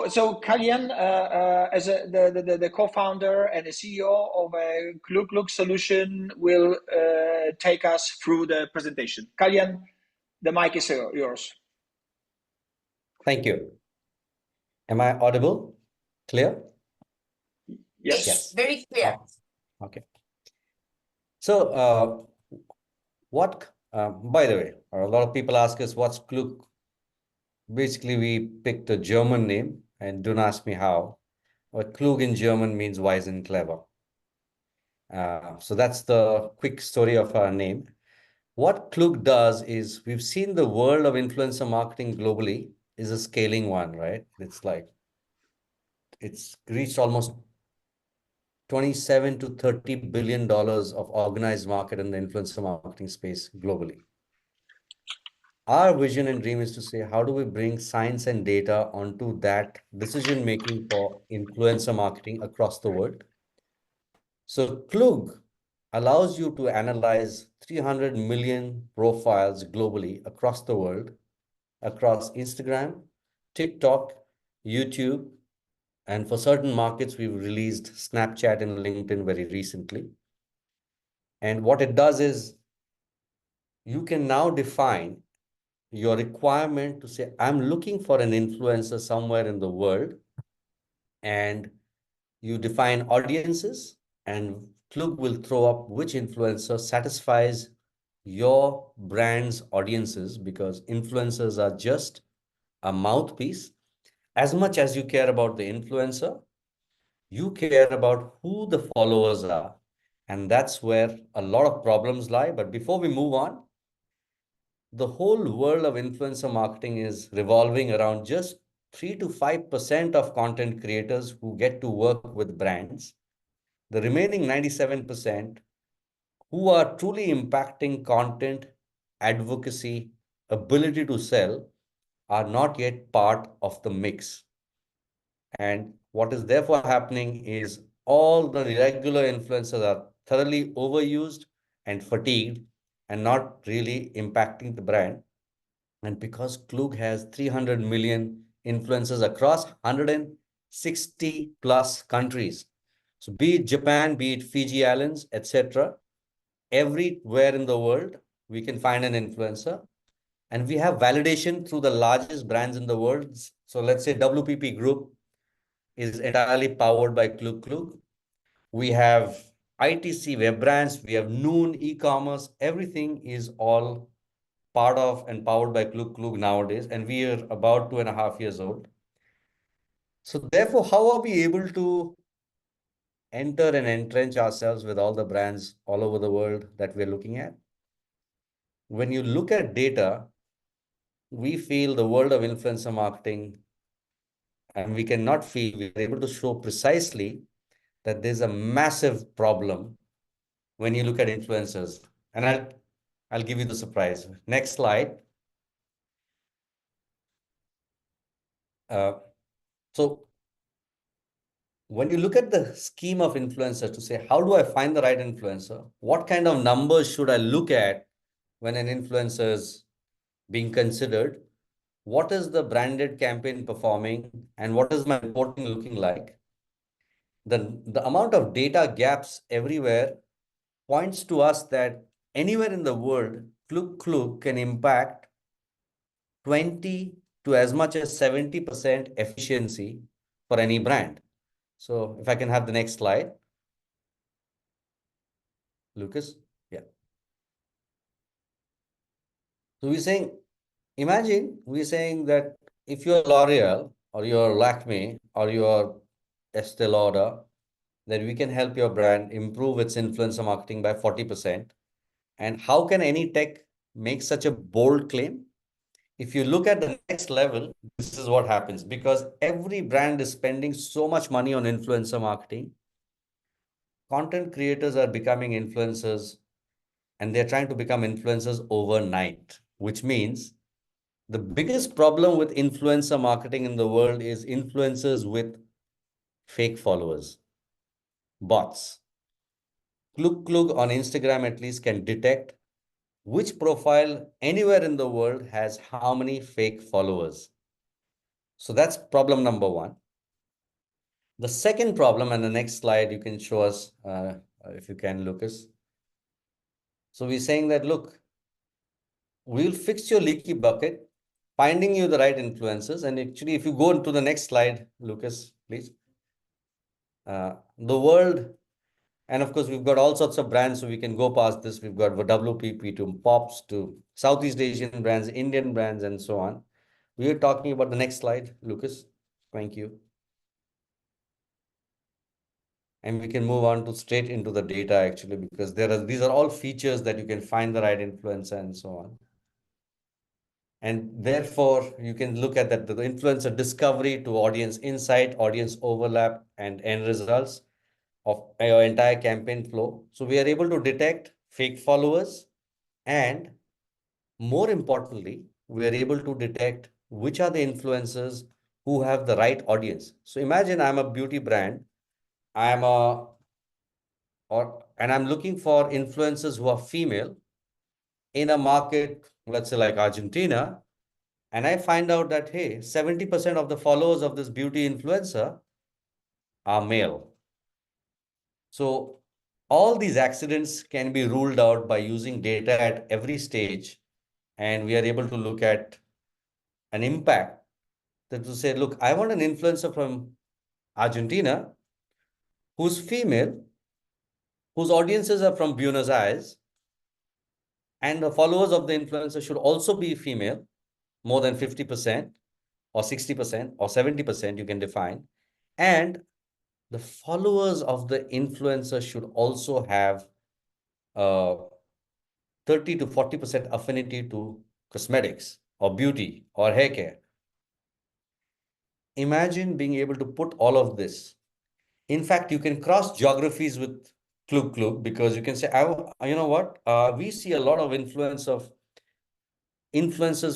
So Kalyan, as the co-founder and the CEO of a Kluk solution, will take us through the presentation. Kalyan, the mic is yours. Thank you. Am I audible? Clear? Yes. Very clear. Okay. So, by the way, a lot of people ask us what's Kluk. Basically, we picked a German name, and don't ask me how. But Klug in German means wise and clever. So that's the quick story of our name. What Klug does is, we've seen the world of influencer marketing globally is a scaling one, right? It's reached almost 27 to $30 billion of organized market in the influencer marketing space globally. Our vision and dream is to say, how do we bring science and data onto that decision making for influencer marketing across the world? So Klug allows you to analyze 300 million profiles globally across the world, across Instagram, TikTok, YouTube, and for certain markets, we've released Snapchat and LinkedIn very recently. And what it does is, you can now define your requirement to say, I'm looking for an influencer somewhere in the world, and you define audiences, and Klug will throw up which influencer satisfies your brand's audiences, because influencers are just a mouthpiece. As much as you care about the influencer, you care about who the followers are. And that's where a lot of problems lie. But before we move on, the whole world of influencer marketing is revolving around just 3 to 5% of content creators who get to work with brands. The remaining 97% who are truly impacting content, advocacy, ability to sell, are not yet part of the mix. And what is therefore happening is, all the regular influencers are thoroughly overused and fatigued and not really impacting the brand. And because Klug has 300 million influencers across 160 plus countries, so be it Japan, be it Fiji Islands, etc., everywhere in the world, we can find an influencer. And we have validation through the largest brands in the world. So let's say WPP Group is entirely powered by Klug. We have ITC Web Brands, we have Noon e-commerce, everything is all part of and powered by Klug nowadays, and we are about 2.5 years old. So therefore, how are we able to enter and entrench ourselves with all the brands all over the world that we're looking at? When you look at data, we feel the world of influencer marketing, and we cannot feel, we're able to show precisely that there's a massive problem when you look at influencers. And I'll give you the surprise. Next slide. So when you look at the scheme of influencer to say, how do I find the right influencer? What kind of numbers should I look at when an influencer is being considered? What is the branded campaign performing? And what is my reporting looking like? The amount of data gaps everywhere points to us that anywhere in the world, Klug can impact 20 to as much as 70% efficiency for any brand. So if I can have the next slide. Lucas, yeah. So imagine we're saying that if you're L'Oreal or you're Lakme or you're Estee Lauder, then we can help your brand improve its influencer marketing by 40%. And how can any tech make such a bold claim? If you look at the next level, this is what happens, because every brand is spending so much money on influencer marketing. Content creators are becoming influencers, and they're trying to become influencers overnight, which means the biggest problem with influencer marketing in the world is influencers with fake followers, bots. Klug on Instagram at least can detect which profile anywhere in the world has how many fake followers. So that's problem number one. The second problem, and the next slide you can show us, if you can, Lucas. So we're saying that, look, we'll fix your leaky bucket, finding you the right influencers. And actually, if you go into the next slide, Lucas, please. The world, and of course, we've got all sorts of brands, so we can go past this. We've got WPP to Pops to Southeast Asian brands, Indian brands, and so on. We are talking about the next slide, Lucas. Thank you. And we can move on to straight into the data actually, because these are all features that you can find the right influencer and so on. And therefore, you can look at that the influencer discovery to audience insight, audience overlap, and end results of your entire campaign flow. So we are able to detect fake followers, and more importantly, we are able to detect which are the influencers who have the right audience. So imagine I'm a beauty brand. I'm a and I'm looking for influencers who are female in a market, let's say like Argentina, and I find out that, hey, 70% of the followers of this beauty influencer are male. So all these accidents can be ruled out by using data at every stage, and we are able to look at an impact that to say, look, I want an influencer from Argentina who's female, whose audiences are from Buenos Aires, and the followers of the influencer should also be female, more than 50% or 60% or 70%, you can define. And the followers of the influencer should also have uh, 30 to 40% affinity to cosmetics or beauty or hair care. Imagine being able to put all of this. In fact, you can cross geographies with Klug Klug, because you can say, you know what? We see a lot of influencers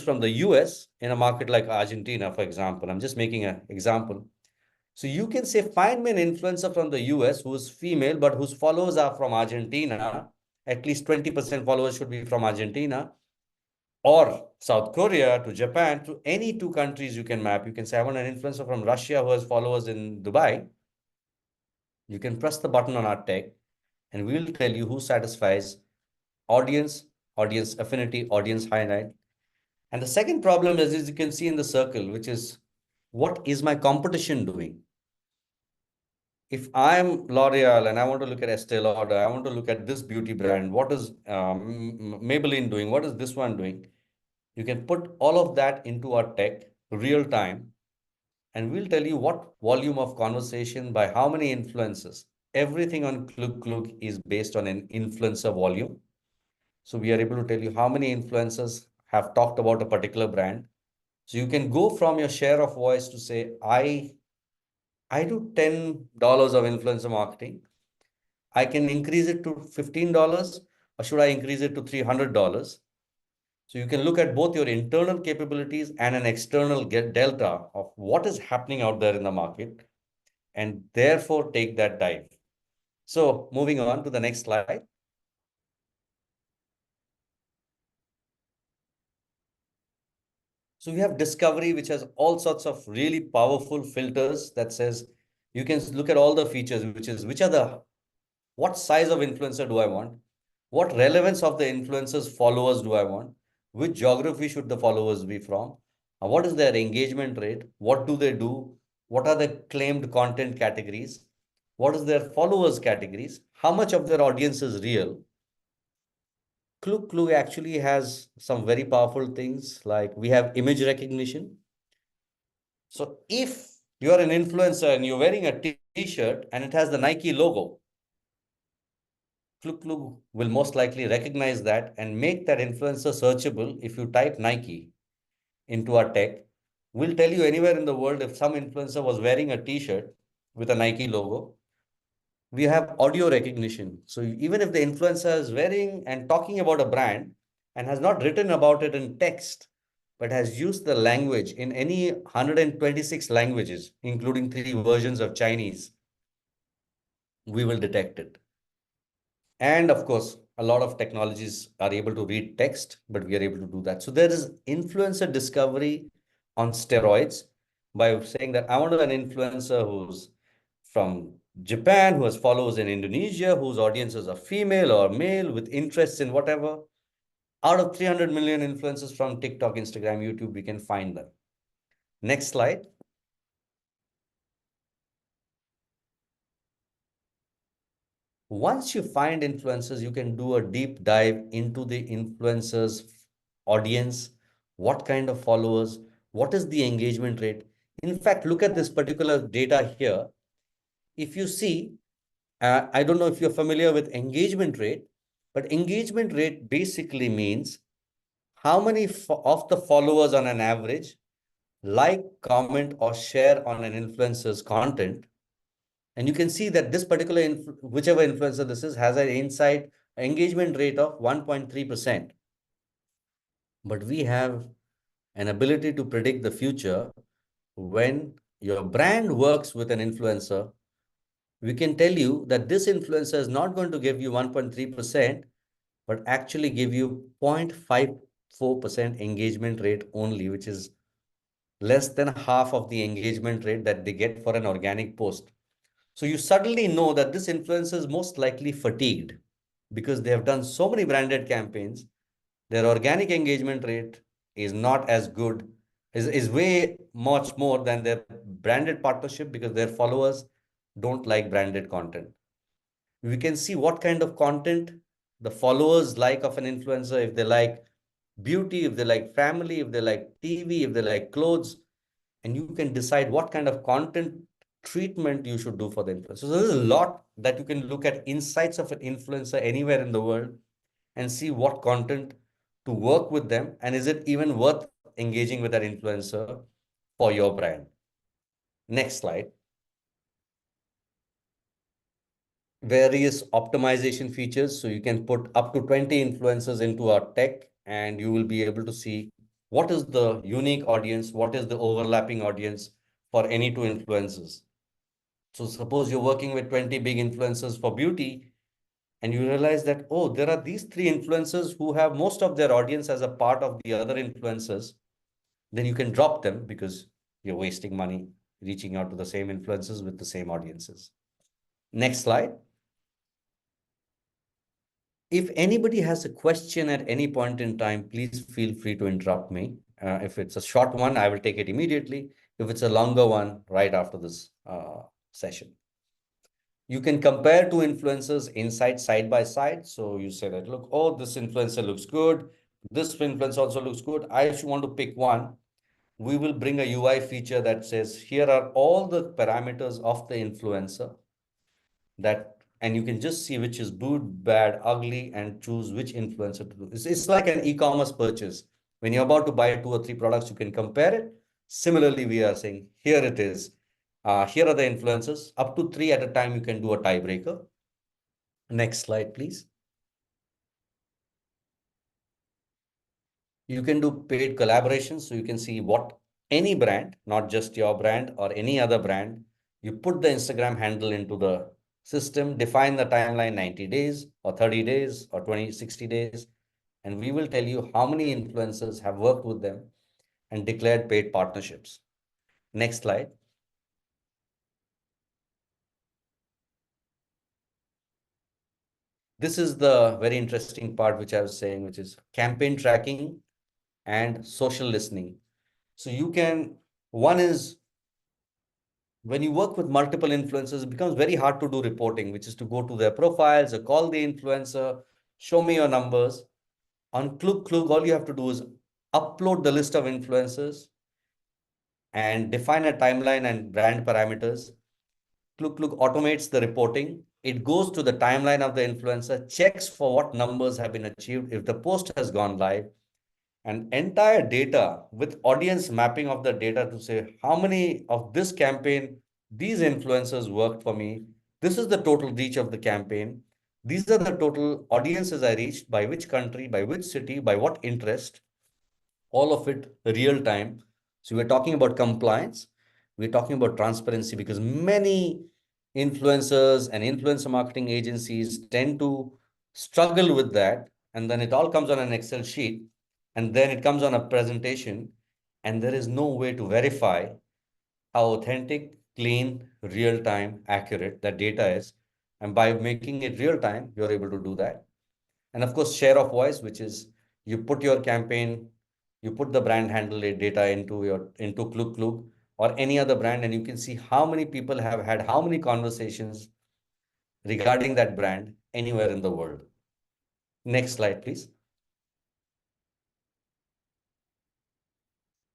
from the US in a market like Argentina, for example. I'm just making an example. So you can say, find me an influencer from the US who's female, but whose followers are from Argentina. At least 20% followers should be from Argentina, or South Korea to Japan, to any two countries you can map. You can say, I want an influencer from Russia who has followers in Dubai. You can press the button on our tech, and we will tell you who satisfies audience, audience affinity, audience highlight. And the second problem is, as you can see in the circle, which is, what is my competition doing? If I'm L'Oreal and I want to look at Estee Lauder, I want to look at this beauty brand, what is Maybelline doing? What is this one doing? You can put all of that into our tech real time, and we'll tell you what volume of conversation by how many influencers. Everything on Klug Klug is based on an influencer volume. So we are able to tell you how many influencers have talked about a particular brand. So you can go from your share of voice to say, I do $10 of influencer marketing. I can increase it to $15, or should I increase it to $300? So you can look at both your internal capabilities and an external delta of what is happening out there in the market, and therefore take that dive. So moving on to the next slide. So we have discovery, which has all sorts of really powerful filters that says you can look at all the features, which is what size of influencer do I want? What relevance of the influencer's followers do I want? Which geography should the followers be from? What is their engagement rate? What do they do? What are the claimed content categories? What is their followers categories? How much of their audience is real? Klug Klug actually has some very powerful things, like we have image recognition. So if you're an influencer and you're wearing a t-shirt and it has the Nike logo, Klug Klug will most likely recognize that and make that influencer searchable. If you type Nike into our tech, we'll tell you anywhere in the world if some influencer was wearing a t-shirt with a Nike logo. We have audio recognition. So even if the influencer is wearing and talking about a brand and has not written about it in text, but has used the language in any 126 languages, including 3 versions of Chinese, we will detect it. And of course, a lot of technologies are able to read text, but we are able to do that. So there is influencer discovery on steroids. by saying that I want an influencer who's from Japan, who has followers in Indonesia, whose audiences are female or male with interests in whatever. Out of 300 million influencers from TikTok, Instagram, YouTube, we can find them. Next slide. Once you find influencers, you can do a deep dive into the influencers' audience, what kind of followers, what is the engagement rate. In fact, look at this particular data here. If you see, I don't know if you're familiar with engagement rate, but engagement rate basically means how many of the followers on an average like, comment, or share on an influencer's content. And you can see that this particular, whichever influencer this is, has an inside engagement rate of 1.3%. But we have an ability to predict the future. When your brand works with an influencer, we can tell you that this influencer is not going to give you 1.3%, but actually give you 0.54% engagement rate only, which is less than half of the engagement rate that they get for an organic post. So you suddenly know that this influencer is most likely fatigued because they have done so many branded campaigns. Their organic engagement rate is not as good, is way much more than their branded partnership because their followers don't like branded content. We can see what kind of content the followers like of an influencer, if they like beauty, if they like family, if they like TV, if they like clothes, and you can decide what kind of content treatment you should do for the influencer. So there's a lot that you can look at insights of an influencer anywhere in the world and see what content to work with them and is it even worth engaging with that influencer for your brand. Next slide. Various optimization features. So you can put up to 20 influencers into our tech and you will be able to see what is the unique audience, what is the overlapping audience for any two influencers. So suppose you're working with 20 big influencers for beauty and you realize that, oh, there are these three influencers who have most of their audience as a part of the other influencers, then you can drop them because you're wasting money reaching out to the same influencers with the same audiences. Next slide. If anybody has a question at any point in time, please feel free to interrupt me. If it's a short one, I will take it immediately. If it's a longer one, right after this session. You can compare two influencers inside side by side. So you say that, look, oh, this influencer looks good. This influencer also looks good. I actually want to pick one. We will bring a UI feature that says, here are all the parameters of the influencer that, and you can just see which is good, bad, ugly, and choose which influencer to do. It's like an e-commerce purchase. When you're about to buy 2 or 3 products, you can compare it. Similarly, we are saying, here it is. Here are the influencers. Up to 3 at a time, you can do a tiebreaker. Next slide, please. You can do paid collaborations. So you can see what any brand, not just your brand or any other brand, you put the Instagram handle into the system, define the timeline 90 days or 30 days or 20, 60 days. And we will tell you how many influencers have worked with them and declared paid partnerships. Next slide. This is the very interesting part, which I was saying, which is campaign tracking and social listening. So you can, one is when you work with multiple influencers, it becomes very hard to do reporting, which is to go to their profiles or call the influencer, show me your numbers. On Klug, all you have to do is upload the list of influencers and define a timeline and brand parameters. Klug automates the reporting. It goes to the timeline of the influencer, checks for what numbers have been achieved, if the post has gone live, and entire data with audience mapping of the data to say how many of this campaign these influencers worked for me. This is the total reach of the campaign. These are the total audiences I reached, by which country, by which city, by what interest, all of it real time. So we're talking about compliance. We're talking about transparency because many influencers and influencer marketing agencies tend to struggle with that. And then it all comes on an Excel sheet and then it comes on a presentation and there is no way to verify how authentic, clean, real time, accurate that data is. And by making it real time, you're able to do that. And of course, share of voice, which is you put your campaign, you put the brand handle data into Kluk Kluk or any other brand, and you can see how many people have had how many conversations regarding that brand anywhere in the world. Next slide, please.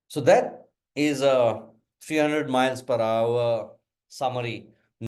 So that is a 300 miles per hour summary